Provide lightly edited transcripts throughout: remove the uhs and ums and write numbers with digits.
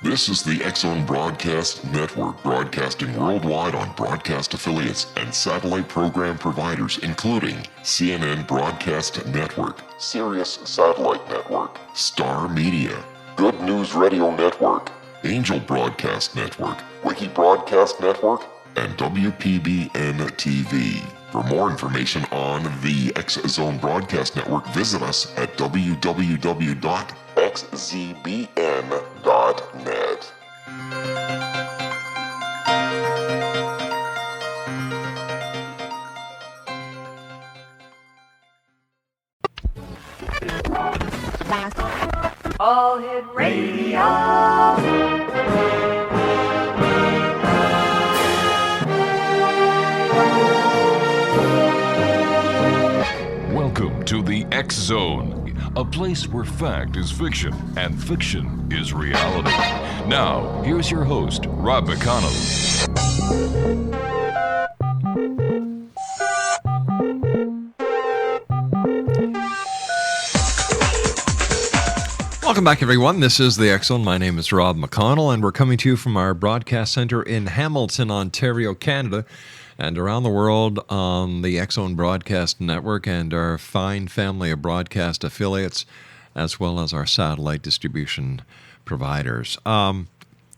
This is the X-Zone Broadcast Network, broadcasting worldwide on broadcast affiliates and satellite program providers, including CNN Broadcast Network, Sirius Satellite Network, Star Media, Good News Radio Network, Angel Broadcast Network, Wiki Broadcast Network, and WPBN TV. For more information on the X-Zone Broadcast Network, visit us at www.xzbn.net. All Hit Radio. Welcome to the X-Zone, a place where fact is fiction and fiction is reality. Now, here's your host, Rob McConnell. Welcome back, everyone. This is the X-Zone. My name is Rob McConnell, and we're coming to you from our broadcast center in Hamilton, Ontario, Canada, and around the world on the X-Zone Broadcast Network and our fine family of broadcast affiliates, as well as our satellite distribution providers.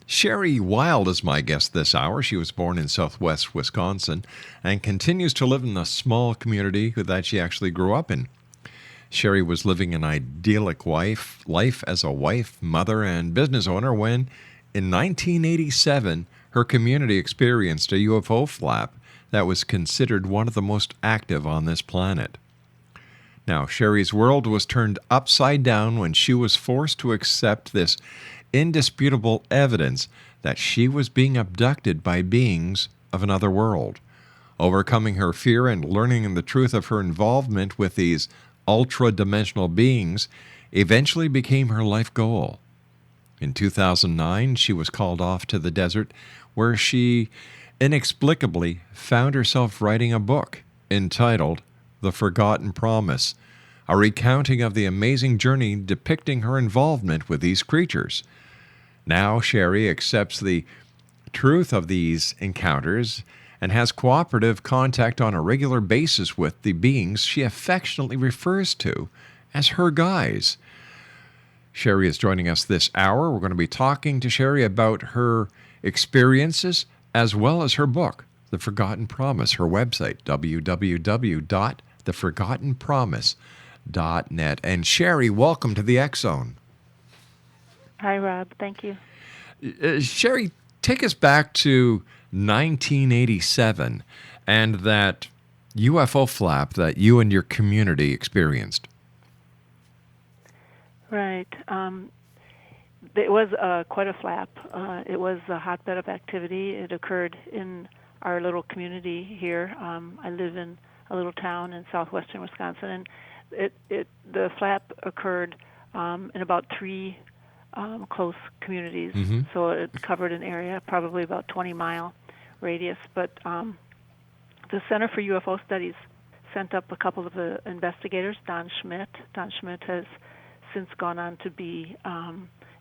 Sherry Wilde is my guest this hour. She was born in southwest Wisconsin and continues to live in the small community that she actually grew up in. Sherry was living an idyllic life as a wife, mother, and business owner when, in 1987, her community experienced a UFO flap that was considered one of the most active on this planet. Now, Sherry's world was turned upside down when she was forced to accept this indisputable evidence that she was being abducted by beings of another world. Overcoming her fear and learning the truth of her involvement with these ultra-dimensional beings eventually became her life goal. In 2009, she was called off to the desert where she inexplicably found herself writing a book entitled The Forgotten Promise, a recounting of the amazing journey depicting her involvement with these creatures. Now Sherry accepts the truth of these encounters and has cooperative contact on a regular basis with the beings she affectionately refers to as her guys. Sherry is joining us this hour. We're going to be talking to Sherry about her experiences as well as her book, The Forgotten Promise, her website, www.theforgottenpromise.net. And Sherry, welcome to the X-Zone. Hi, Rob. Thank you. Sherry, take us back to 1987 and that UFO flap that you and your community experienced. Right. It was quite a flap. It was a hotbed of activity. It occurred in our little community here. I live in a little town in southwestern Wisconsin, and the flap occurred in about three close communities. Mm-hmm. So it covered an area, probably about 20-mile radius. But the Center for UFO Studies sent up a couple of the investigators, Don Schmidt. Don Schmidt has since gone on to be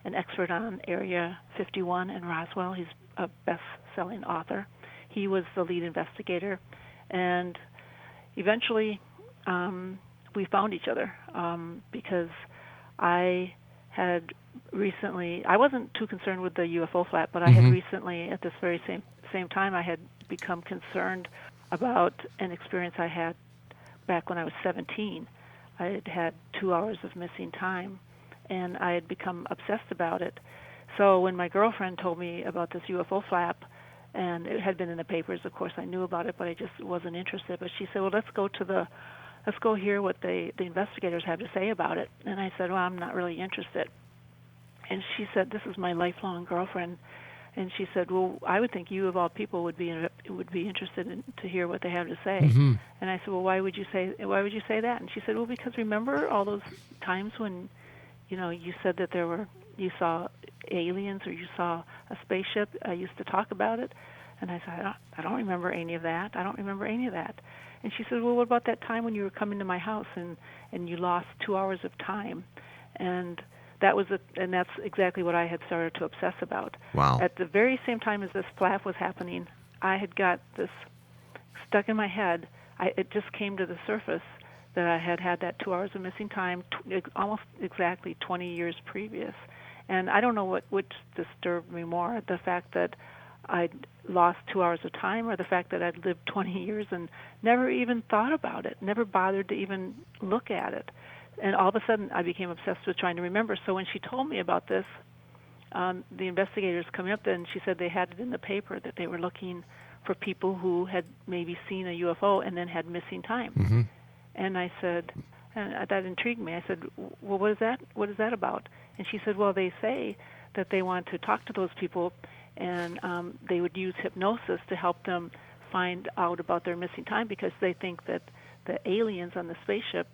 an expert on Area 51 in Roswell. He's a best-selling author. He was the lead investigator. And eventually we found each other because I wasn't too concerned with the UFO flap, but I had recently, at this very same time, I had become concerned about an experience I had back when I was 17. I had had 2 hours of missing time, and I had become obsessed about it. So when my girlfriend told me about this UFO flap, and it had been in the papers, of course I knew about it, but I just wasn't interested. But she said, well, let's go hear what the investigators have to say about it. And I said, well, I'm not really interested. And she said, this is my lifelong girlfriend. And she said, well, I would think you of all people would be interested to hear what they have to say. Mm-hmm. And I said, well, why would you say that? And she said, well, because remember all those times when, you said that you saw aliens or you saw a spaceship. I used to talk about it. And I said, I don't remember any of that. And she said, well, what about that time when you were coming to my house and you lost 2 hours of time? And and that's exactly what I had started to obsess about. Wow. At the very same time as this flap was happening, I had got this stuck in my head. It just came to the surface that I had that 2 hours of missing time almost exactly 20 years previous. And I don't know which disturbed me more, the fact that I'd lost 2 hours of time or the fact that I'd lived 20 years and never even thought about it, never bothered to even look at it. And all of a sudden, I became obsessed with trying to remember. So when she told me about this, the investigators coming up then, she said they had it in the paper that they were looking for people who had maybe seen a UFO and then had missing time. Mm-hmm. And I said, and that intrigued me. I said, well, what is that? What is that about? And she said, well, they say that they want to talk to those people, and they would use hypnosis to help them find out about their missing time because they think that the aliens on the spaceship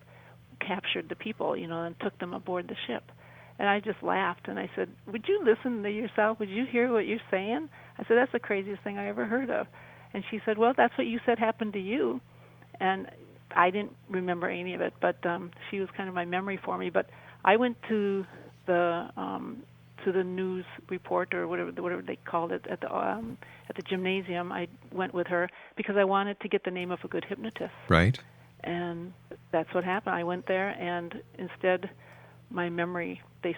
captured the people, and took them aboard the ship. And I just laughed, and I said, would you listen to yourself? Would you hear what you're saying? I said, that's the craziest thing I ever heard of. And she said, well, that's what you said happened to you. And I didn't remember any of it, but she was kind of my memory for me. But I went to the news report or whatever they called it at the gymnasium. I went with her because I wanted to get the name of a good hypnotist. Right. And that's what happened. I went there, and instead, my memory, they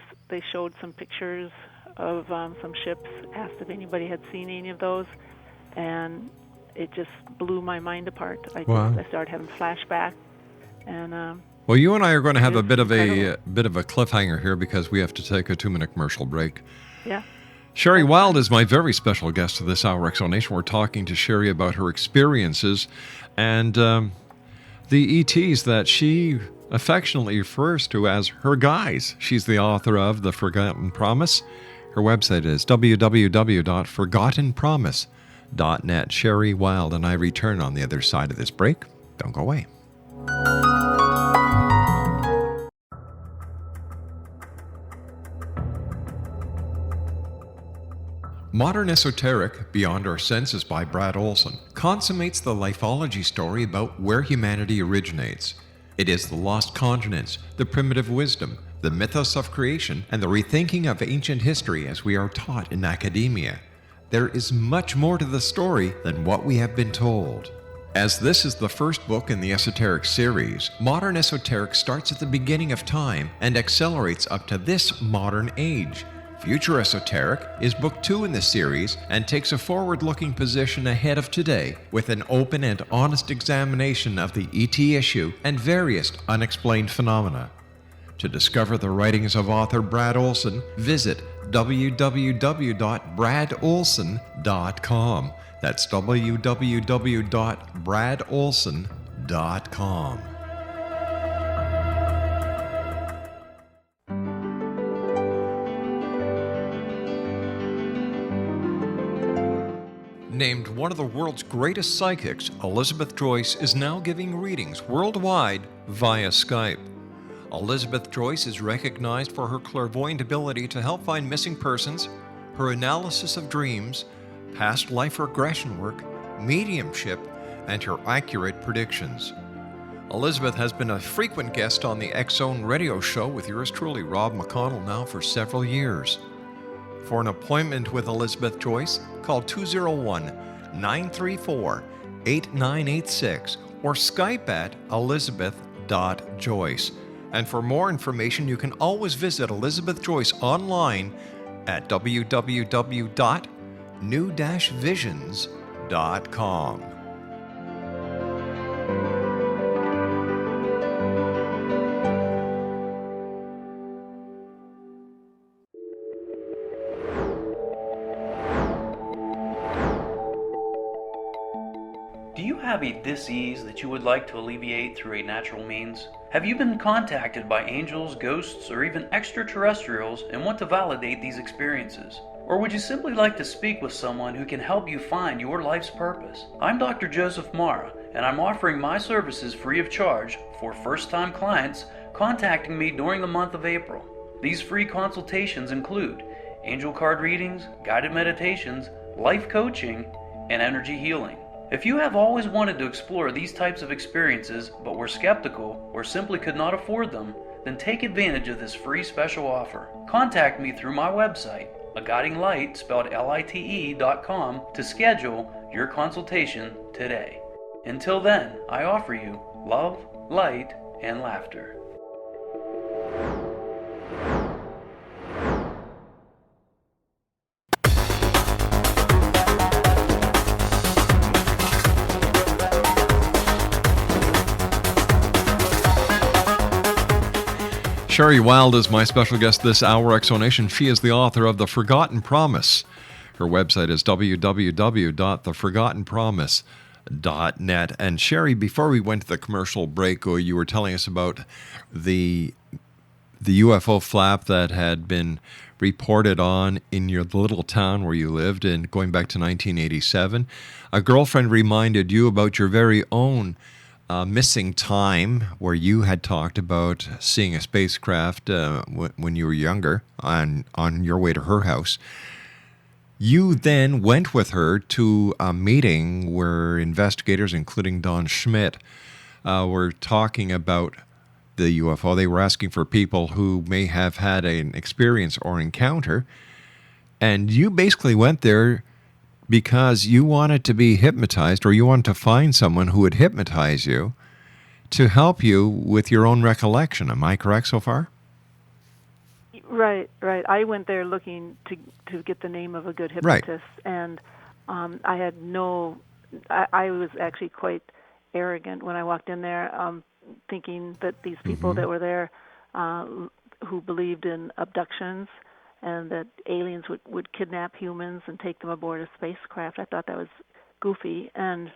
showed some pictures of some ships, asked if anybody had seen any of those, and it just blew my mind apart. I started having flashbacks, and well, you and I are going to have a bit incredible. of a cliffhanger here because we have to take a 2-minute commercial break. Yeah. Sherry Wilde is my very special guest this hour, Exonation. We're talking to Sherry about her experiences and the ETs that she affectionately refers to as her guys. She's the author of The Forgotten Promise. Her website is www.forgottenpromise.net. Sherry Wilde and I return on the other side of this break. Don't go away. Modern Esoteric, Beyond Our Senses by Brad Olson, consummates the lifeology story about where humanity originates. It is the lost continents, the primitive wisdom, the mythos of creation, and the rethinking of ancient history as we are taught in academia. There is much more to the story than what we have been told. As this is the first book in the Esoteric series, Modern Esoteric starts at the beginning of time and accelerates up to this modern age. Future Esoteric is book 2 in the series and takes a forward-looking position ahead of today with an open and honest examination of the ET issue and various unexplained phenomena. To discover the writings of author Brad Olson, visit www.bradolson.com. That's www.bradolson.com. Named one of the world's greatest psychics, Elizabeth Joyce is now giving readings worldwide via Skype. Elizabeth Joyce is recognized for her clairvoyant ability to help find missing persons, her analysis of dreams, past life regression work, mediumship, and her accurate predictions. Elizabeth has been a frequent guest on the X Zone radio show with yours truly, Rob McConnell, now for several years. For an appointment with Elizabeth Joyce, call 201-934-8986 or Skype at elizabeth.joyce. And for more information, you can always visit Elizabeth Joyce online at www.new-visions.com. Do you have a dis-ease that you would like to alleviate through a natural means? Have you been contacted by angels, ghosts, or even extraterrestrials and want to validate these experiences? Or would you simply like to speak with someone who can help you find your life's purpose? I'm Dr. Joseph Mara, and I'm offering my services free of charge for first-time clients contacting me during the month of April. These free consultations include angel card readings, guided meditations, life coaching, and energy healing. If you have always wanted to explore these types of experiences but were skeptical or simply could not afford them, then take advantage of this free special offer. Contact me through my website, aguidinglight, spelled LITE.com, to schedule your consultation today. Until then, I offer you love, light, and laughter. Sherry Wilde is my special guest this hour, Exonation. She is the author of The Forgotten Promise. Her website is www.theforgottenpromise.net. And Sherry, before we went to the commercial break, you were telling us about the UFO flap that had been reported on in your little town where you lived, and going back to 1987. A girlfriend reminded you about your very own missing time, where you had talked about seeing a spacecraft when you were younger on your way to her house. You then went with her to a meeting where investigators, including Don Schmidt, were talking about the UFO. They were asking for people who may have had an experience or encounter. And you basically went there because you wanted to be hypnotized, or you wanted to find someone who would hypnotize you to help you with your own recollection. Am I correct so far? Right. I went there looking to get the name of a good hypnotist, and I was actually quite arrogant when I walked in there, thinking that these people that were there who believed in abductions and that aliens would kidnap humans and take them aboard a spacecraft. I thought that was goofy, and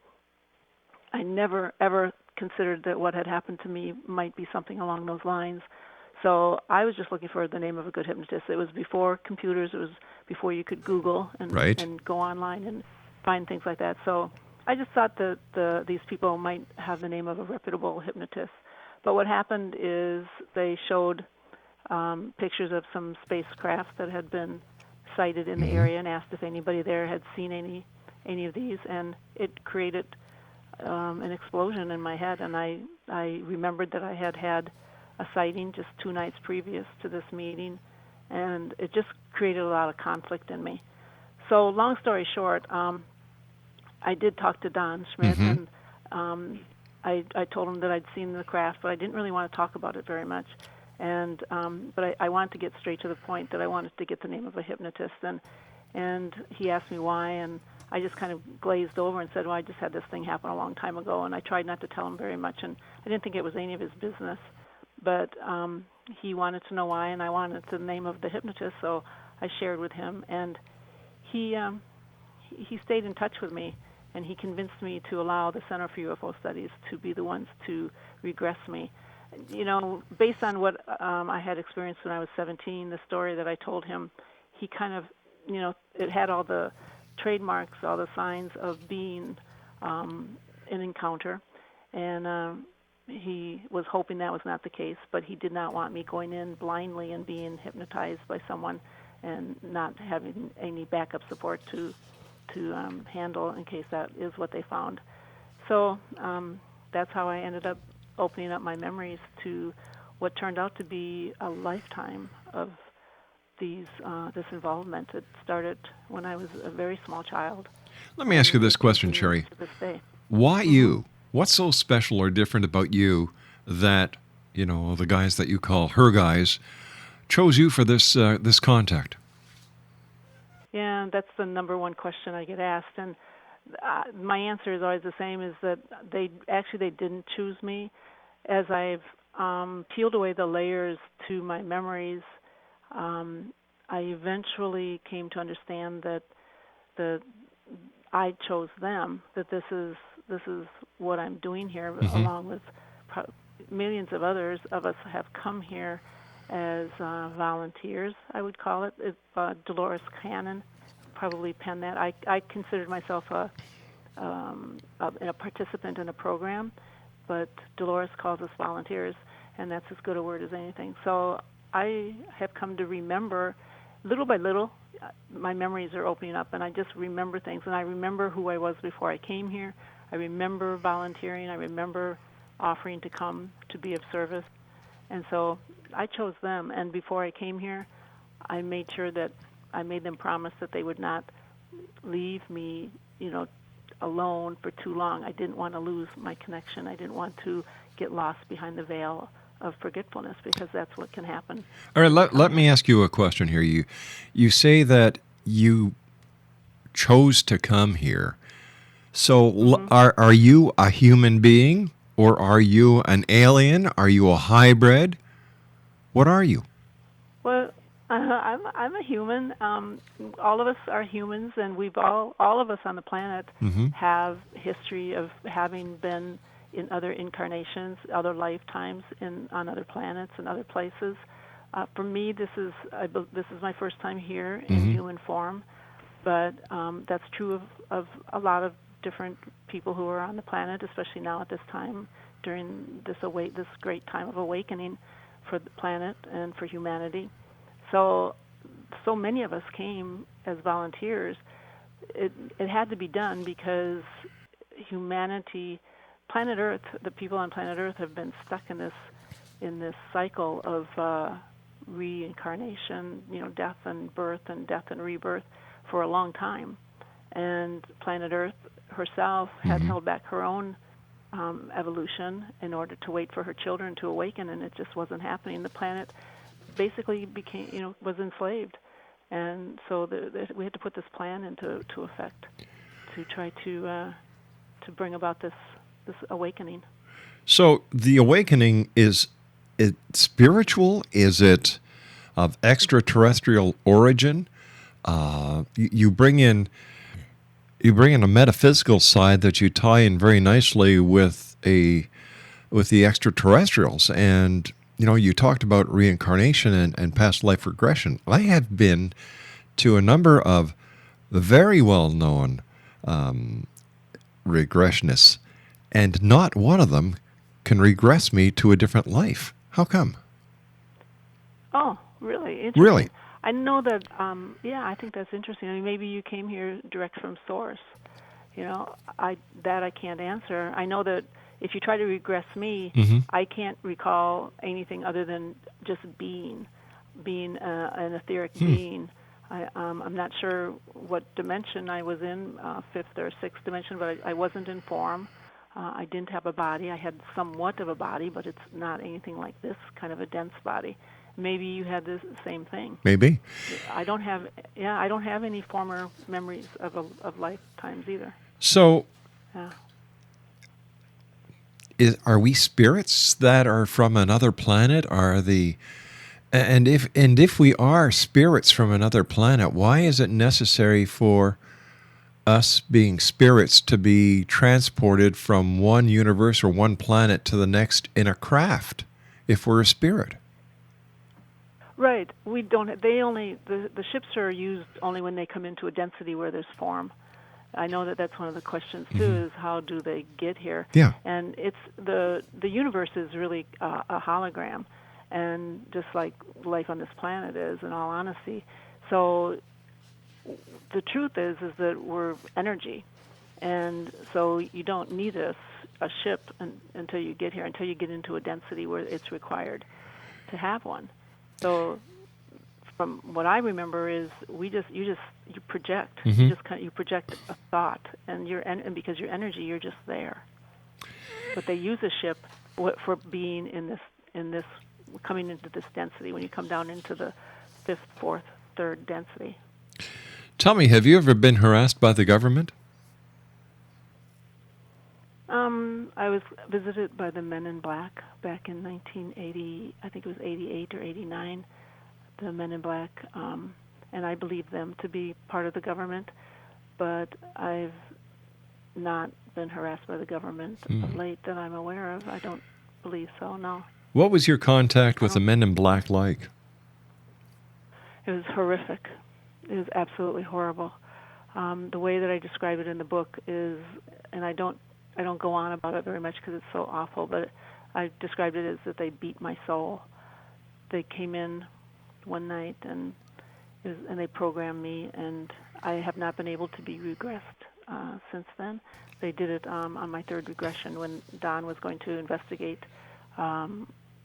I never, ever considered that what had happened to me might be something along those lines. So I was just looking for the name of a good hypnotist. It was before computers. It was before you could Google and go online and find things like that. So I just thought that these people might have the name of a reputable hypnotist. But what happened is they showed pictures of some spacecraft that had been sighted in the area and asked if anybody there had seen any of these, and it created an explosion in my head. And I remembered that I had a sighting just 2 nights previous to this meeting, and it just created a lot of conflict in me. So long story short, I did talk to Don Schmidt, and I told him that I'd seen the craft, but I didn't really want to talk about it very much. And but I wanted to get straight to the point that I wanted to get the name of a hypnotist, and he asked me why, and I just kind of glazed over and said, well, I just had this thing happen a long time ago, and I tried not to tell him very much, and I didn't think it was any of his business. But he wanted to know why, and I wanted the name of the hypnotist, so I shared with him, and he stayed in touch with me, and he convinced me to allow the Center for UFO Studies to be the ones to regress me. You know, based on what I had experienced when I was 17, the story that I told him, he kind of, it had all the trademarks, all the signs of being an encounter, and he was hoping that was not the case, but he did not want me going in blindly and being hypnotized by someone and not having any backup support to handle in case that is what they found. So that's how I ended up opening up my memories to what turned out to be a lifetime of this involvement. It started when I was a very small child. Let me ask you this question, Sherry. To this day. Why you? What's so special or different about you that, the guys that you call her guys chose you for this contact? Yeah, that's the number one question I get asked, and my answer is always the same: is that they didn't choose me. As I've peeled away the layers to my memories, I eventually came to understand that I chose them. That this is what I'm doing here, along with millions of others of us have come here as volunteers, I would call it. Dolores Cannon probably penned that. I considered myself a participant in a program, but Dolores calls us volunteers, and that's as good a word as anything. So I have come to remember, little by little, my memories are opening up, and I just remember things, and I remember who I was before I came here. I remember volunteering. I remember offering to come to be of service. And so I chose them. And before I came here, I made sure that I made them promise that they would not leave me, alone for too long. I didn't want to lose my connection. I didn't want to get lost behind the veil of forgetfulness, because that's what can happen. All right, let me ask you a question here. You say that you chose to come here. So are you a human being, or are you an alien? Are you a hybrid? What are you? Well, I'm a human. All of us are humans, and we've all of us on the planet have history of having been in other incarnations, other lifetimes on other planets and other places. For me, this is my first time here in human form, but that's true of a lot of different people who are on the planet, especially now at this time during this great time of awakening for the planet and for humanity. So many of us came as volunteers. It had to be done because humanity, planet Earth, the people on planet Earth have been stuck in this cycle of reincarnation, death and birth and death and rebirth for a long time. And planet Earth herself had held back her own evolution in order to wait for her children to awaken, and it just wasn't happening. The planet basically was enslaved, and so we had to put this plan into effect to try to bring about this awakening. So the awakening, is it spiritual? Is it of extraterrestrial origin? You bring in a metaphysical side that you tie in very nicely with the extraterrestrials, and you talked about reincarnation and past life regression. I have been to a number of very well-known regressionists, and not one of them can regress me to a different life. How come? Oh, really? Interesting. Really? I know that, I think that's interesting. I mean, maybe you came here direct from source. I can't answer. I know that if you try to regress me, I can't recall anything other than just being an etheric being. I'm not sure what dimension I was in, fifth or sixth dimension, but I wasn't in form. I didn't have a body. I had somewhat of a body, but it's not anything like this kind of a dense body. Maybe you had the same thing. Maybe. I don't have any former memories of lifetimes either. So, Yeah. Are we spirits that are from another planet? And if we are spirits from another planet, why is it necessary for us being spirits to be transported from one universe or one planet to the next in a craft if we're a spirit? Right. We don't. The ships are used only when they come into a density where there's form. I know that that's one of the questions too. Is how do they get here? Yeah. And it's the universe is really a hologram, and just like life on this planet is, in all honesty. So the truth is that we're energy, and so you don't need a ship until you get here, until you get into a density where it's required to have one. So, from what I remember is you project, you project a thought, and because you're energy, you're just there. But they use a ship for being in this coming into this density when you come down into the fifth, fourth, third density. Tell me, have you ever been harassed by the government? I was visited by the Men in Black back in 1980, I think it was 88 or 89, the Men in Black, and I believe them to be part of the government, but I've not been harassed by the government of late that I'm aware of. I don't believe so, no. What was your contact with the Men in Black like? It was horrific. It was absolutely horrible. The way that I describe it in the book is, and I don't go on about it very much because it's so awful, but I described it as that they beat my soul. They came in one night and they programmed me, and I have not been able to be regressed since then. They did it on my third regression when Don was going to investigate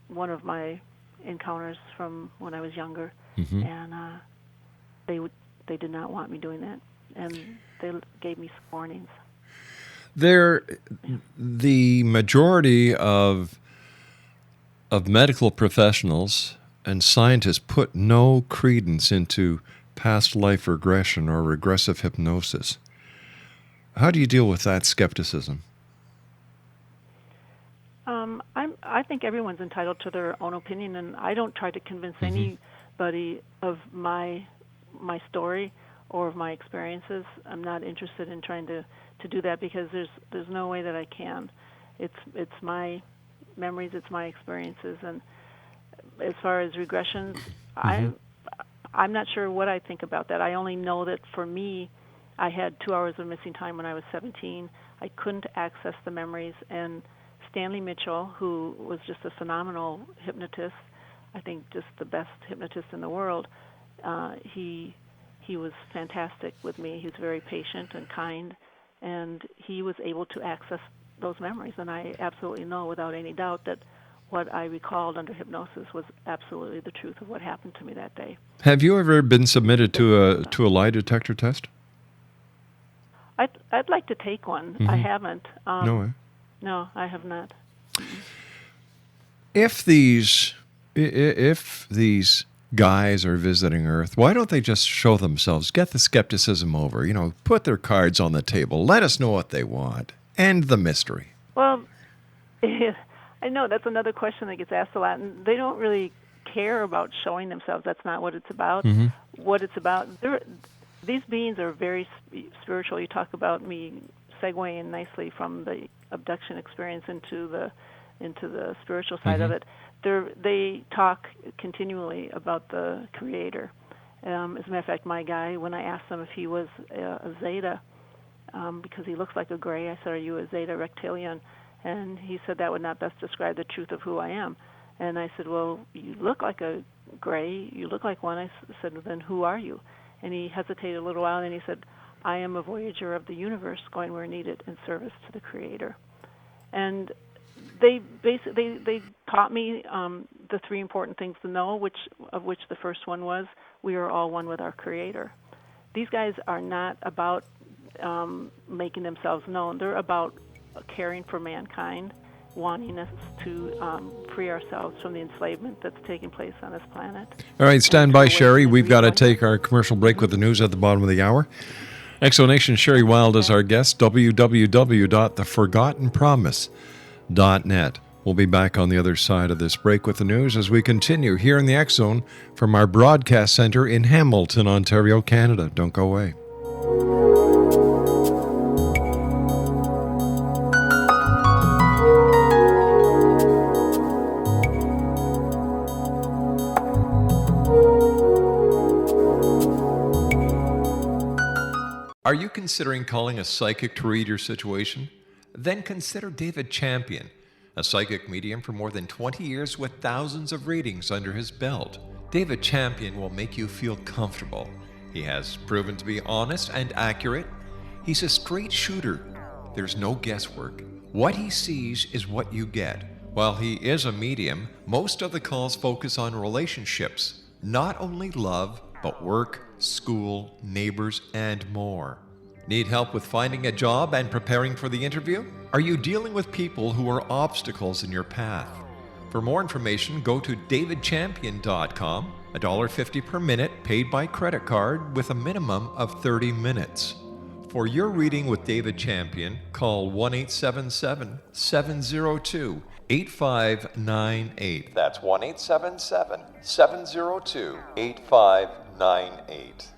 one of my encounters from when I was younger, and they did not want me doing that, and they gave me some warnings. The majority of medical professionals and scientists put no credence into past life regression or regressive hypnosis. How do you deal with that skepticism? I think everyone's entitled to their own opinion, and I don't try to convince anybody of my story or of my experiences. I'm not interested in trying to do that, because there's no way that I can. It's my memories, it's my experiences, and as far as regressions, I'm not sure what I think about that. I only know that for me, I had 2 hours of missing time when I was 17. I couldn't access the memories, and Stanley Mitchell, who was just a phenomenal hypnotist, I think just the best hypnotist in the world, he was fantastic with me. He was very patient and kind, and he was able to access those memories. And I absolutely know without any doubt that what I recalled under hypnosis was absolutely the truth of what happened to me that day. Have you ever been submitted to a lie detector test? I'd like to take one. I haven't. No way. No, I have not. If these guys are visiting Earth, why don't they just show themselves, get the skepticism over, put their cards on the table, let us know what they want, end the mystery? Well, I know that's another question that gets asked a lot, and they don't really care about showing themselves. That's not what it's about. What it's about, these beings are very spiritual. You talk about me segueing nicely from the abduction experience into the spiritual side of it. They talk continually about the Creator. As a matter of fact, my guy, when I asked him if he was a Zeta, because he looks like a gray, I said, "Are you a Zeta Reptilian?" And he said that would not best describe the truth of who I am. And I said, "Well, you look like a gray. You look like one." I said, "Well, then who are you?" And he hesitated a little while, and he said, "I am a voyager of the universe, going where needed in service to the Creator." And they taught me the three important things to know, which the first one was, we are all one with our Creator. These guys are not about making themselves known. They're about caring for mankind, wanting us to free ourselves from the enslavement that's taking place on this planet. All right, stand by, Sherry. We've got to take our commercial break with the news at the bottom of the hour. Exonation, Sherry Wilde is our guest, www.theforgottenpromise.net. We'll be back on the other side of this break with the news as we continue here in the X Zone from our broadcast center in Hamilton, Ontario, Canada. Don't go away. Are you considering calling a psychic to read your situation? Then consider David Champion, a psychic medium for more than 20 years with thousands of readings under his belt. David Champion will make you feel comfortable. He has proven to be honest and accurate. He's a straight shooter. There's no guesswork. What he sees is what you get. While he is a medium, most of the calls focus on relationships, not only love, but work, school, neighbors, and more. Need help with finding a job and preparing for the interview? Are you dealing with people who are obstacles in your path? For more information, go to davidchampion.com, $1.50 per minute paid by credit card with a minimum of 30 minutes. For your reading with David Champion, call 1-877-702-8598. That's 1-877-702-8598.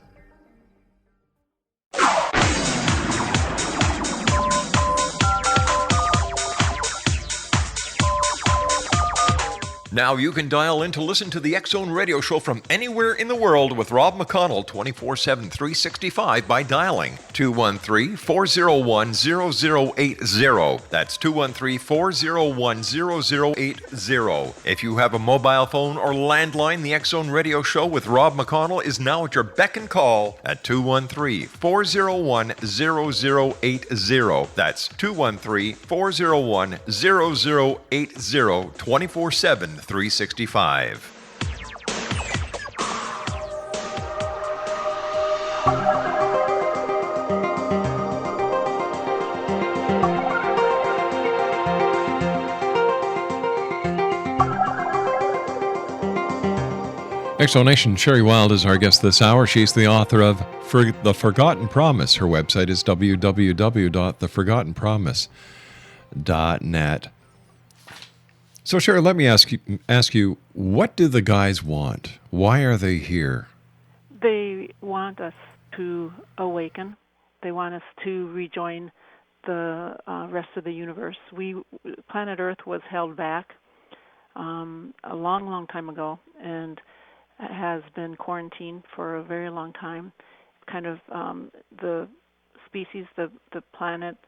Now you can dial in to listen to the X Zone radio show from anywhere in the world with Rob McConnell 24/7, 365 by dialing 213-401-0080. That's 213-401-0080. If you have a mobile phone or landline, the X Zone radio show with Rob McConnell is now at your beck and call at 213-401-0080. That's 213-401-0080 24/7. 365. Exonation, Sherry Wilde is our guest this hour. She's the author of The Forgotten Promise. Her website is www.theforgottenpromise.net. So, Sherry, let me ask you, what do the guys want? Why are they here? They want us to awaken. They want us to rejoin the rest of the universe. Planet Earth was held back a long, long time ago, and has been quarantined for a very long time. Kind of the species, the planet,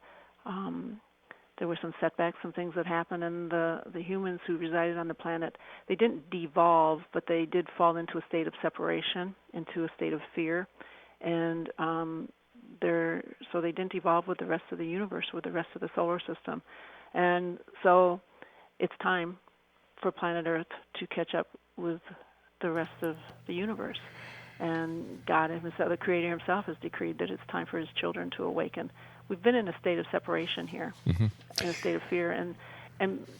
there were some setbacks, some things that happened, and the humans who resided on the planet, they didn't devolve, but they did fall into a state of separation, into a state of fear, and so they didn't evolve with the rest of the universe, with the rest of the solar system. And so it's time for planet Earth to catch up with the rest of the universe. And God himself, the Creator himself, has decreed that it's time for his children to awaken. We've been in a state of separation here, in a state of fear, and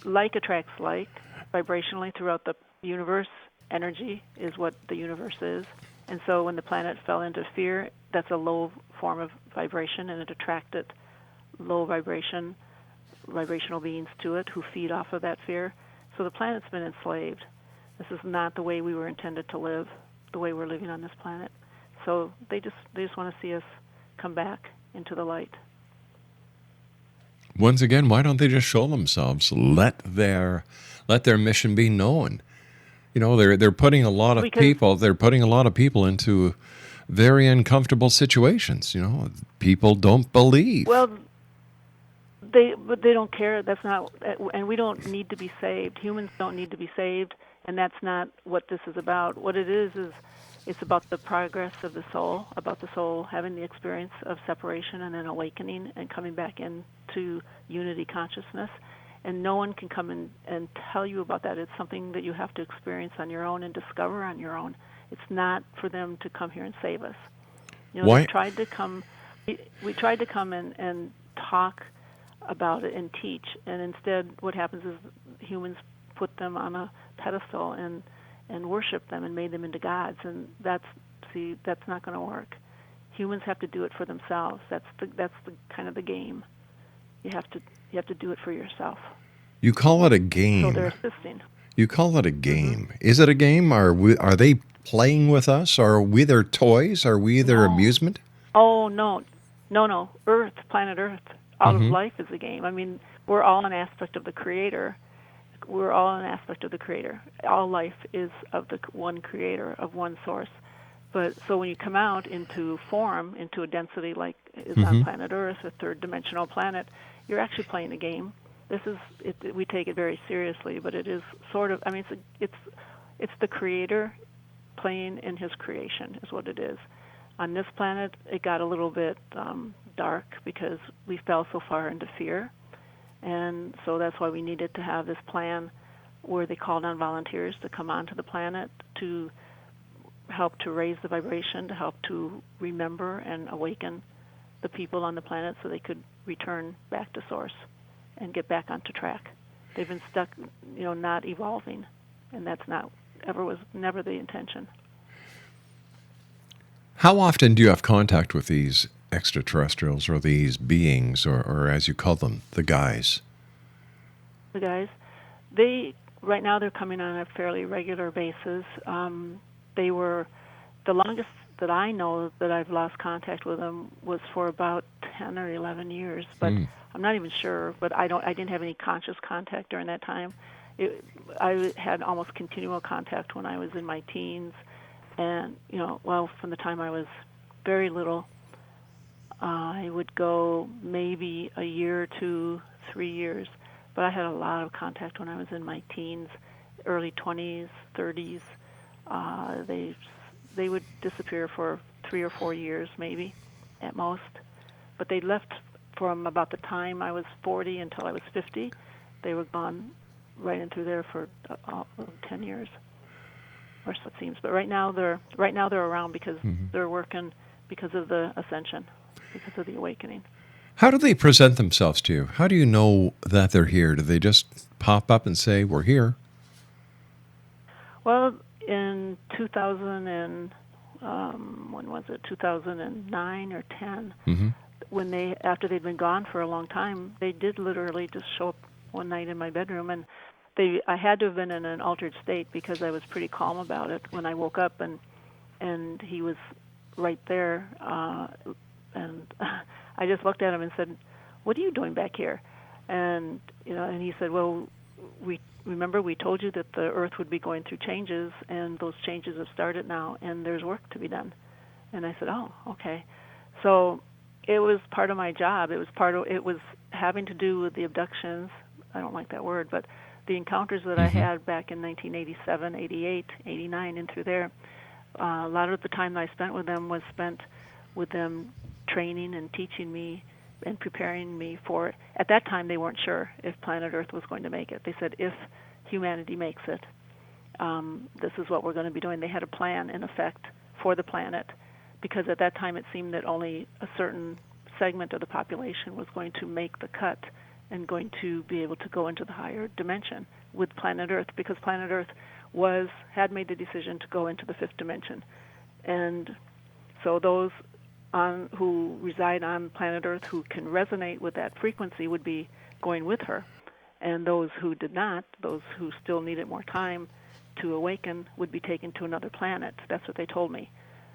like attracts like. Vibrationally throughout the universe, energy is what the universe is. And so when the planet fell into fear, that's a low form of vibration, and it attracted low vibrational beings to it who feed off of that fear. So the planet's been enslaved. This is not the way we were intended to live, the way we're living on this planet. So they just want to see us come back into the light. Once again, why don't they just show themselves? Let their mission be known. You know, they're putting a lot of people. They're putting a lot of people into very uncomfortable situations. You know, people don't believe. Well, they don't care. That's not, and we don't need to be saved. Humans don't need to be saved, and that's not what this is about. What it is it's about the progress of the soul, about the soul having the experience of separation and then awakening and coming back into unity consciousness. And no one can come in and tell you about that. It's something that you have to experience on your own and discover on your own. It's not for them to come here and save us. You know, Why? we tried to come and talk about it and teach, and instead what happens is humans put them on a pedestal and worship them and made them into gods, and that's not going to work. Humans have to do it for themselves. That's the kind of the game. You have to do it for yourself. You call it a game. So they're assisting. You call it a game. Is it a game? Are they playing with us? Are we their toys? Are we their amusement? Oh, no. Earth, planet Earth, all of life is a game. I mean, we're all an aspect of the Creator. All life is of the one Creator, of one source. But so when you come out into form, into a density like is on planet Earth, a third-dimensional planet, you're actually playing a game. We take it very seriously, but it is sort of. I mean, it's the Creator playing in His creation, is what it is. On this planet, it got a little bit dark because we fell so far into fear, and so that's why we needed to have this plan where they called on volunteers to come onto the planet to help to raise the vibration, to help to remember and awaken the people on the planet so they could return back to source and get back onto track. They've been stuck, not evolving, and that's was never the intention. How often do you have contact with these extraterrestrials or these beings, or as you call them, the guys? The guys, right now they're coming on a fairly regular basis. They were, the longest that I know that I've lost contact with them was for about 10 or 11 years, but I'm not even sure, but I didn't have any conscious contact during that time. I had almost continual contact when I was in my teens, and, from the time I was very little, I would go maybe a year to 3 years, but I had a lot of contact when I was in my teens, early 20s, 30s. They would disappear for 3 or 4 years, maybe, at most. But they left from about the time I was 40 until I was 50. They were gone right in through there for 10 years, or so it seems. But right now they're around because they're working because of the ascension, because of the awakening. How do they present themselves to you? How do you know that they're here? Do they just pop up and say, "We're here"? Well, in 2000 and when was it? 2009 or 10. When after they'd been gone for a long time, they did literally just show up one night in my bedroom, and I had to have been in an altered state because I was pretty calm about it when I woke up, and he was right there, and I just looked at him and said, "What are you doing back here?" And and he said, "Well, we told you that the Earth would be going through changes, and those changes have started now, and there's work to be done." And I said, "Oh, okay." So it was part of my job. It was having to do with the abductions. I don't like that word, but the encounters that I had back in 1987, 88, 89, and through there. A lot of the time I spent with them was spent with them training and teaching me and preparing me for. At that time, they weren't sure if planet Earth was going to make it. They said, if humanity makes it, this is what we're going to be doing. They had a plan, in effect, for the planet, because at that time it seemed that only a certain segment of the population was going to make the cut and going to be able to go into the higher dimension with planet Earth, because planet Earth had made the decision to go into the fifth dimension. And so those who reside on planet Earth who can resonate with that frequency would be going with her. And those who did not, those who still needed more time to awaken, would be taken to another planet. That's what they told me.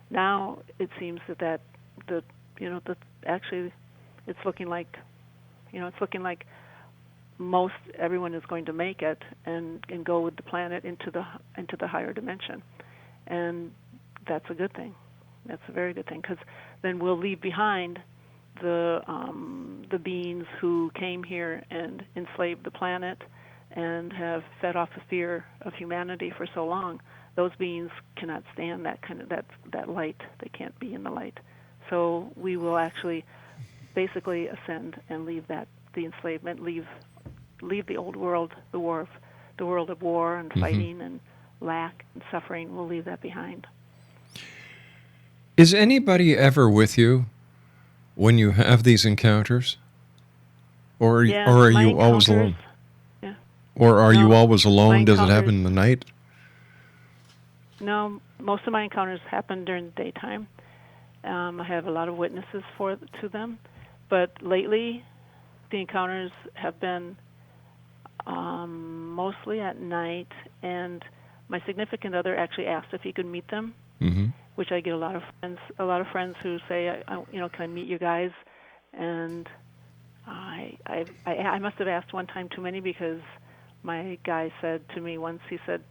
Now it seems that actually it's looking like most everyone is going to make it and go with the planet into the higher dimension, and that's a good thing. That's a very good thing, because then we'll leave behind the beings who came here and enslaved the planet and have fed off the fear of humanity for so long. Those beings cannot stand that light. They can't be in the light. So we will actually basically ascend and leave the enslavement, leave the old world, the world of war and fighting and lack and suffering. We'll leave that behind. Is anybody ever with you when you have these encounters? Or are you always alone? Yeah. Or are you always alone? Does it happen in the night? No, most of my encounters happen during the daytime. I have a lot of witnesses to them. But lately, the encounters have been mostly at night, and my significant other actually asked if he could meet them, which I get a lot of friends who say, can I meet you guys? And I must have asked one time too many, because my guy said to me once, he said,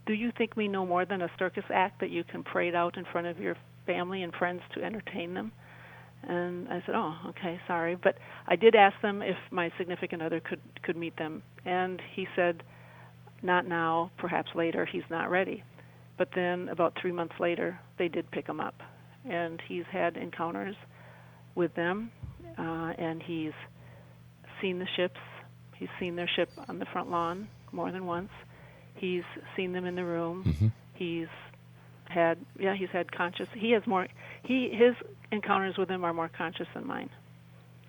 "Do you think me no more than a circus act that you can parade out in front of your family and friends to entertain them?" And I said, "Oh, okay, sorry." But I did ask them if my significant other could meet them. And he said, "Not now, perhaps later. He's not ready." But then about 3 months later, they did pick him up. And he's had encounters with them, and he's seen the ships. He's seen their ship on the front lawn more than once. He's seen them in the room. He's had conscious. His encounters with them are more conscious than mine.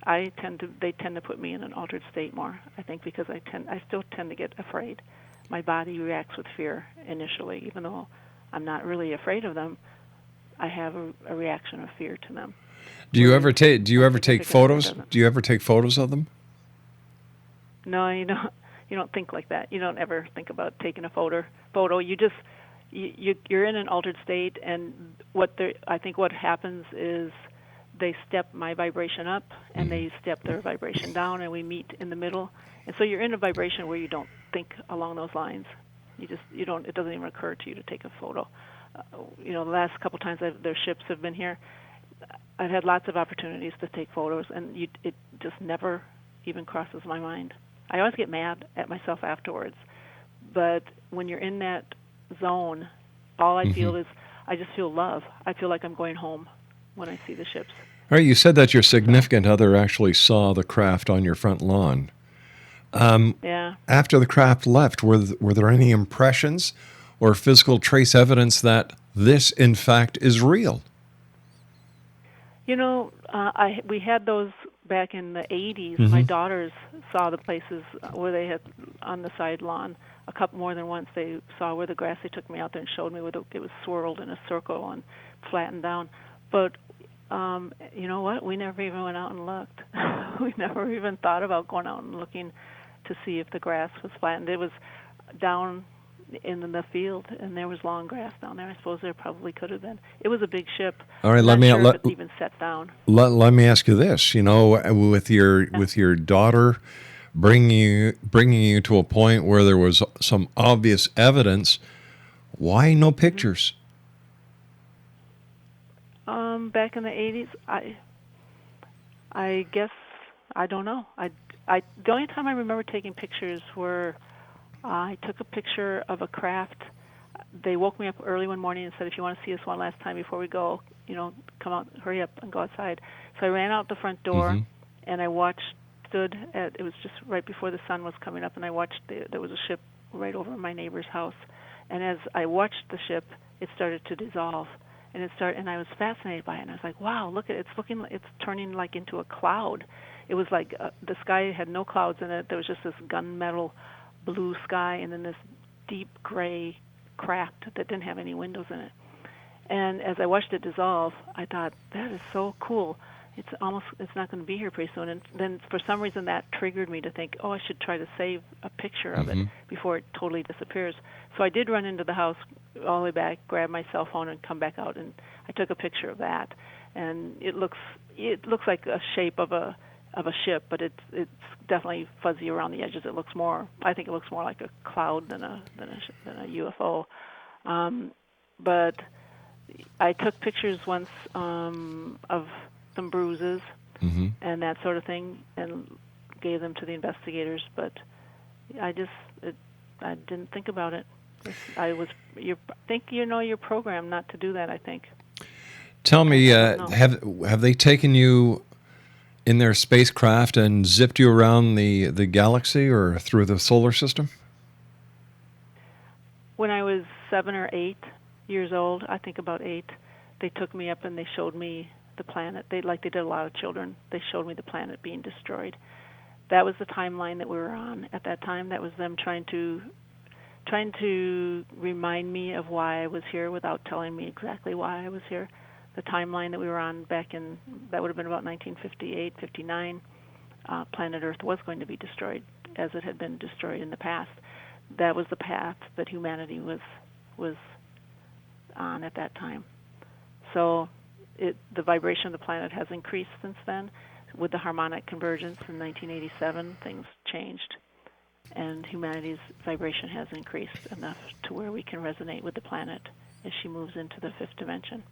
They tend to put me in an altered state more, I think, because I still tend to get afraid. My body reacts with fear initially, even though I'm not really afraid of them. I have a reaction of fear to them. Do you ever take photos? Do you ever take photos of them? No, you don't think like that. You don't ever think about taking a photo. You just you're in an altered state, and I think what happens is they step my vibration up and they step their vibration down, and we meet in the middle. And so you're in a vibration where you don't think along those lines. You don't. It doesn't even occur to you to take a photo. The last couple times their ships have been here, I've had lots of opportunities to take photos, and it just never even crosses my mind. I always get mad at myself afterwards. But when you're in that zone, all I feel is I just feel love. I feel like I'm going home when I see the ships. All right, you said that your significant other actually saw the craft on your front lawn. Yeah. After the craft left, were there any impressions or physical trace evidence that this, in fact, is real? You know, we had those back in the 80s. Mm-hmm. My daughters saw the places where they had on the side lawn. A couple more than once they saw where the grass. They took me out there and showed me where it was swirled in a circle and flattened down. But you know what? We never even went out and looked. We never even thought about going out and looking to see if the grass was flattened. It was down in the field, and there was long grass down there. I suppose there probably could have been. It was a big ship. All right, I'm let not me sure if it's even set down. let me ask you this. You know, with your daughter bringing you to a point where there was some obvious evidence, why no pictures? Back in the 80s, I guess I don't know. The only time I remember taking pictures were I took a picture of a craft. They woke me up early one morning and said, "If you want to see us one last time before we go, come out, hurry up and go outside." So I ran out the front door, and I stood at. It was just right before the sun was coming up, and I watched. There was a ship right over my neighbor's house, and as I watched the ship, it started to dissolve. And I was fascinated by it. And I was like, "Wow, look at it! It's turning like into a cloud." It was like the sky had no clouds in it. There was just this gunmetal blue sky, and then this deep gray craft that didn't have any windows in it. And as I watched it dissolve, I thought, "That is so cool. It's not going to be here pretty soon." And then for some reason that triggered me to think, "Oh, I should try to save a picture of it before it totally disappears." So I did run into the house all the way back, grab my cell phone, and come back out, and I took a picture of that. And it looks like a shape of a ship, but it's definitely fuzzy around the edges. I think it looks more like a cloud than a UFO. But I took pictures once of some bruises and that sort of thing, and gave them to the investigators. But I didn't think about it. You you're programmed not to do that, I think. Tell me, have they taken you in their spacecraft and zipped you around the galaxy or through the solar system? When I was 7 or 8 years old, I think about 8, they took me up and they showed me the planet. They did a lot of children. They showed me the planet being destroyed. That was the timeline that we were on at that time. That was them trying to remind me of why I was here without telling me exactly why I was here. The timeline that we were on back in, that would have been about 1958, 59, planet Earth was going to be destroyed as it had been destroyed in the past. That was the path that humanity was on at that time. So the vibration of the planet has increased since then. With the harmonic convergence in 1987, things changed, and humanity's vibration has increased enough to where we can resonate with the planet as she moves into the fifth dimension.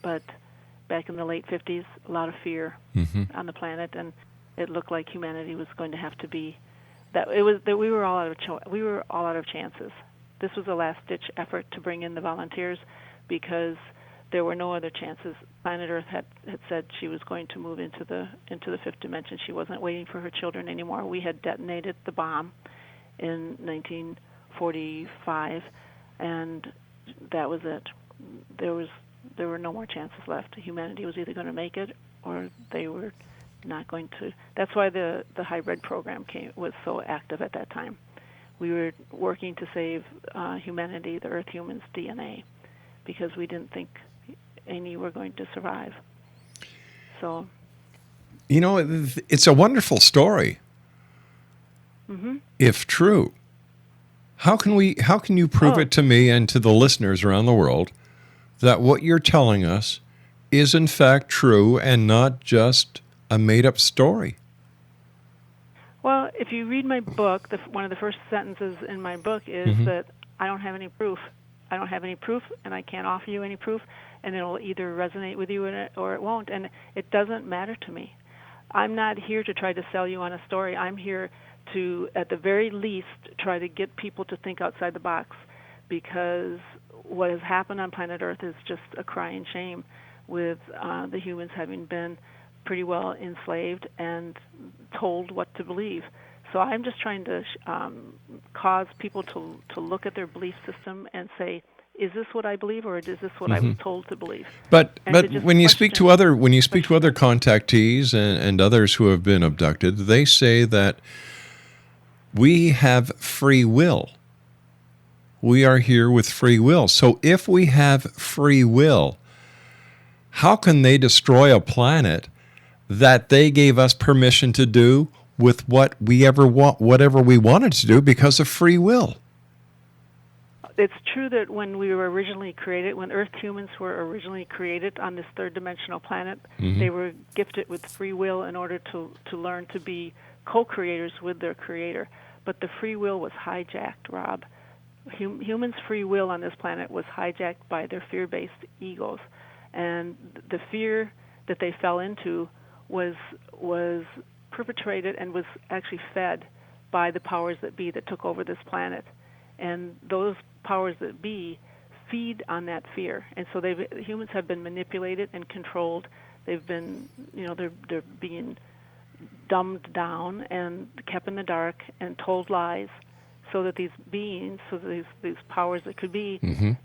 But back in the late 50s, a lot of fear on the planet, and it looked like humanity was going to have to be we were all out of chances. This was a last-ditch effort to bring in the volunteers because there were no other chances. Planet Earth had said she was going to move into the fifth dimension. She wasn't waiting for her children anymore. We had detonated the bomb in 1945, and that was it. There were no more chances left. Humanity was either going to make it or they were not going to. That's why the hybrid program was so active at that time. We were working to save humanity, the Earth humans' DNA, because we didn't think any were going to survive. So, it's a wonderful story. If true, how can you prove it to me and to the listeners around the world that what you're telling us is in fact true and not just a made-up story? Well, if you read my book, one of the first sentences in my book is that I don't have any proof. I don't have any proof, and I can't offer you any proof, and it'll either resonate with you or it won't, and it doesn't matter to me. I'm not here to try to sell you on a story. I'm here to, at the very least, try to get people to think outside the box, because what has happened on planet Earth is just a crying shame, with the humans having been pretty well enslaved and told what to believe. So I'm just trying to cause people to look at their belief system and say, is this what I believe, or is this what I was told to believe? But And to when you just speak to other contactees and others who have been abducted, they say that we have free will. We are here with free will. So if we have free will, how can they destroy a planet that they gave us permission to do with whatever we wanted to do because of free will? It's true that when we were originally created, when Earth humans were originally created on this third-dimensional planet, they were gifted with free will in order to learn to be co-creators with their creator. But the free will was hijacked, Rob. Humans' free will on this planet was hijacked by their fear-based egos. And the fear that they fell into was perpetrated and was actually fed by the powers that be that took over this planet. And those powers that be feed on that fear. And so humans have been manipulated and controlled. They've been, they're being dumbed down and kept in the dark and told lies, so that these beings, these powers that could be,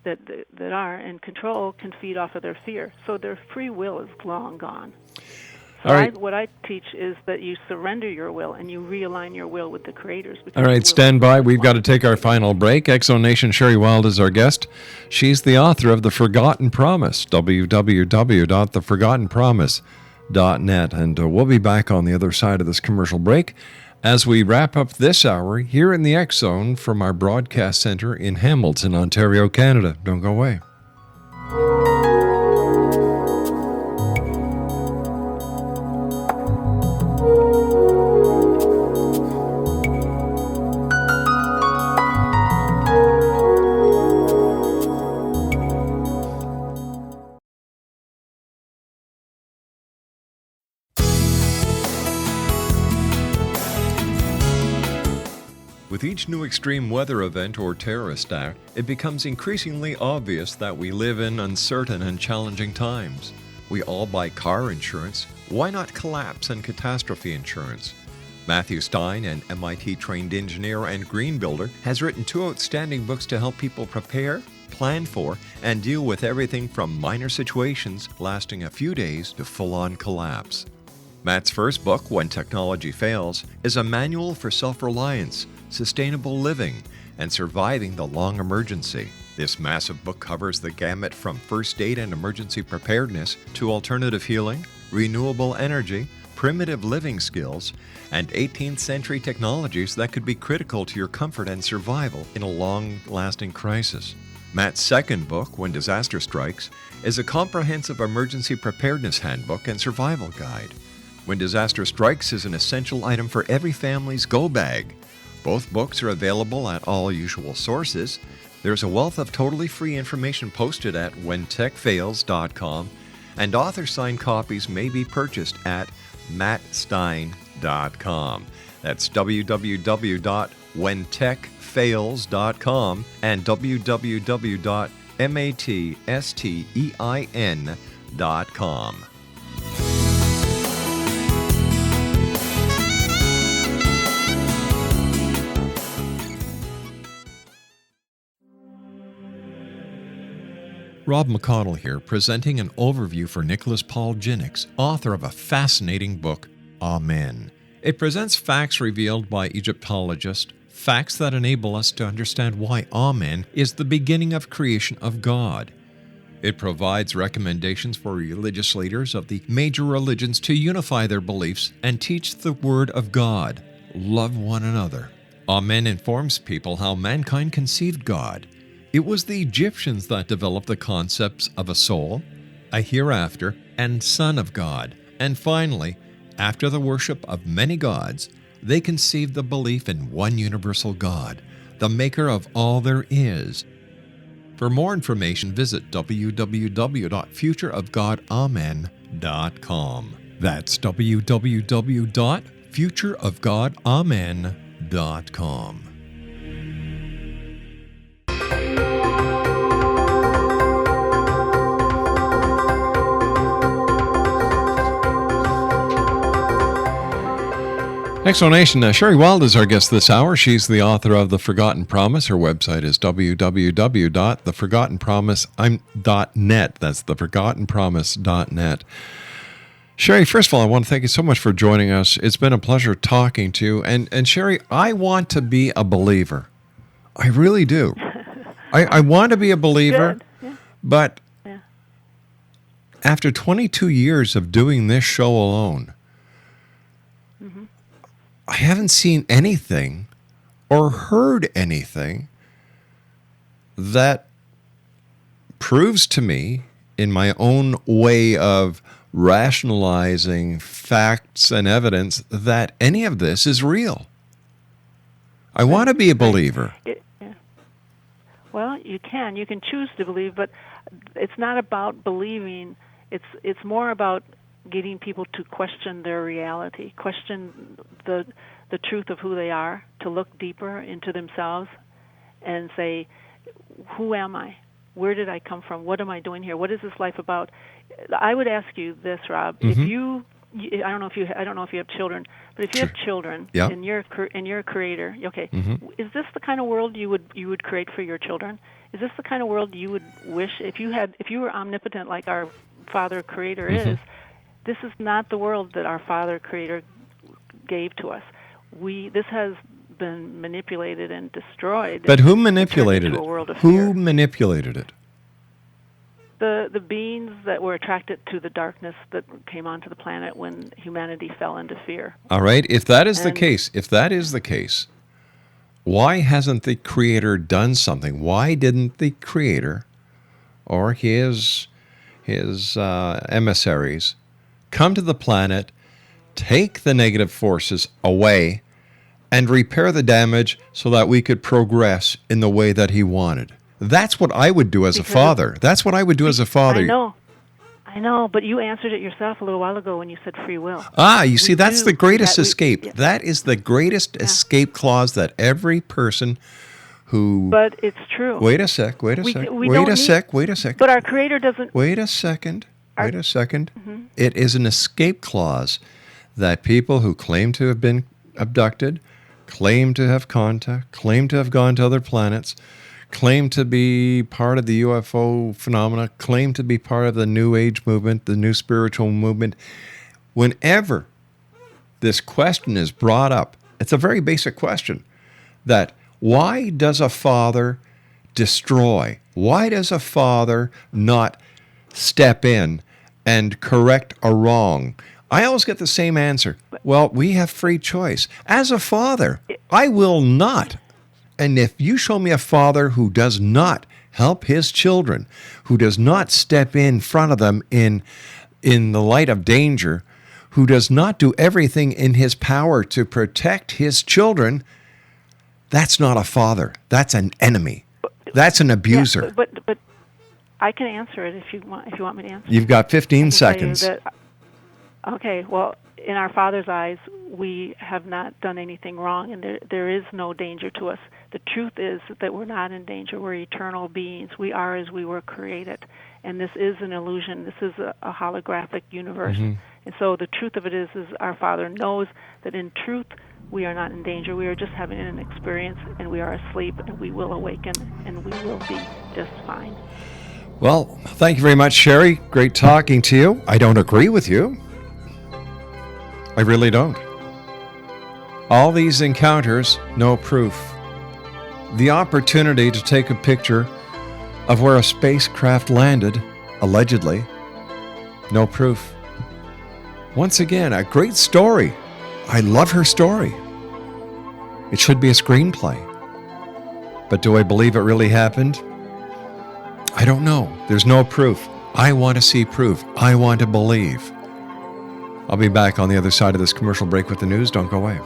that are in control, can feed off of their fear. So their free will is long gone. So All right. what I teach is that you surrender your will and you realign your will with the Creator's. All right, stand by. We've got to take our final break. X-Zone Nation Sherry Wilde is our guest. She's the author of The Forgotten Promise, www.theforgottenpromise.net. And we'll be back on the other side of this commercial break as we wrap up this hour here in the X-Zone from our broadcast center in Hamilton, Ontario, Canada. Don't go away. With each new extreme weather event or terrorist act, it becomes increasingly obvious that we live in uncertain and challenging times. We all buy car insurance. Why not collapse and catastrophe insurance? Matthew Stein, an MIT-trained engineer and green builder, has written 2 outstanding books to help people prepare, plan for, and deal with everything from minor situations lasting a few days to full-on collapse. Matt's first book, When Technology Fails, is a manual for self-reliance, sustainable living, and surviving the long emergency. This massive book covers the gamut from first aid and emergency preparedness to alternative healing, renewable energy, primitive living skills, and 18th century technologies that could be critical to your comfort and survival in a long-lasting crisis. Matt's second book, When Disaster Strikes, is a comprehensive emergency preparedness handbook and survival guide. When Disaster Strikes is an essential item for every family's go bag. Both books are available at all usual sources. There's a wealth of totally free information posted at whentechfails.com, and author-signed copies may be purchased at mattstein.com. That's www.whentechfails.com and www.mattstein.com. Rob McConnell here, presenting an overview for Nicholas Paul Jennings, author of a fascinating book, Amen. It presents facts revealed by Egyptologists, facts that enable us to understand why Amen is the beginning of creation of God. It provides recommendations for religious leaders of the major religions to unify their beliefs and teach the Word of God. Love one another. Amen informs people how mankind conceived God. It was the Egyptians that developed the concepts of a soul, a hereafter, and Son of God. And finally, after the worship of many gods, they conceived the belief in one universal God, the maker of all there is. For more information, visit www.futureofgodamen.com. That's www.futureofgodamen.com. Explanation. Sherry Wilde is our guest this hour. She's the author of The Forgotten Promise. Her website is www.theforgottenpromise.net. That's theforgottenpromise.net. Sherry, first of all, I want to thank you so much for joining us. It's been a pleasure talking to you. And Sherry, I want to be a believer. I really do. I want to be a believer, Good. Yeah. but Yeah. after 22 years of doing this show alone, I haven't seen anything or heard anything that proves to me, in my own way of rationalizing facts and evidence, that any of this is real. I want to be a believer. Yeah. Well, you can choose to believe, but it's not about believing. It's more about getting people to question their reality, question the truth of who they are, to look deeper into themselves and say, who am I? Where did I come from? What am I doing here? What is this life about? I would ask you this, Rob. If you I don't know if you have children, but if you have children and you're a creator, okay, is this the kind of world you would create for your children? Is this the kind of world you would wish if you were omnipotent like our Father Creator is? This is not the world that our Father Creator gave to us. This has been manipulated and destroyed. But who manipulated it? Who manipulated it? The beings that were attracted to the darkness that came onto the planet when humanity fell into fear. All right. If that is the case, why hasn't the Creator done something? Why didn't the Creator or his emissaries come to the planet, take the negative forces away, and repair the damage so that we could progress in the way that he wanted? That's what I would do as a father. That's what I would do as a father. I know, but you answered it yourself a little while ago when you said free will. You see, that's the greatest escape. That is the greatest escape clause that every person who... But it's true. Wait a sec. Wait a second. But our Creator doesn't... Wait a second. It is an escape clause that people who claim to have been abducted, claim to have contact, claim to have gone to other planets, claim to be part of the UFO phenomena, claim to be part of the New Age movement, the New Spiritual movement. Whenever this question is brought up, it's a very basic question, that why does a father destroy? Why does a father not step in and correct a wrong? I always get the same answer. Well, we have free choice. As a father, I will not. And if you show me a father who does not help his children, who does not step in front of them in the light of danger, who does not do everything in his power to protect his children, that's not a father. That's an enemy. That's an abuser. Yeah, but I can answer it if you want me to answer. You've got 15 seconds. Okay, well, in our Father's eyes, we have not done anything wrong, and there is no danger to us. The truth is that we're not in danger. We're eternal beings. We are as we were created, and this is an illusion. This is a holographic universe. And so the truth of it is our Father knows that in truth we are not in danger. We are just having an experience, and we are asleep, and we will awaken, and we will be just fine. Well, thank you very much, Sherry. Great talking to you. I don't agree with you. I really don't. All these encounters, no proof. The opportunity to take a picture of where a spacecraft landed, allegedly, no proof. Once again, a great story. I love her story. It should be a screenplay. But do I believe it really happened? I don't know. There's no proof. I want to see proof. I want to believe. I'll be back on the other side of this commercial break with the news. Don't go away.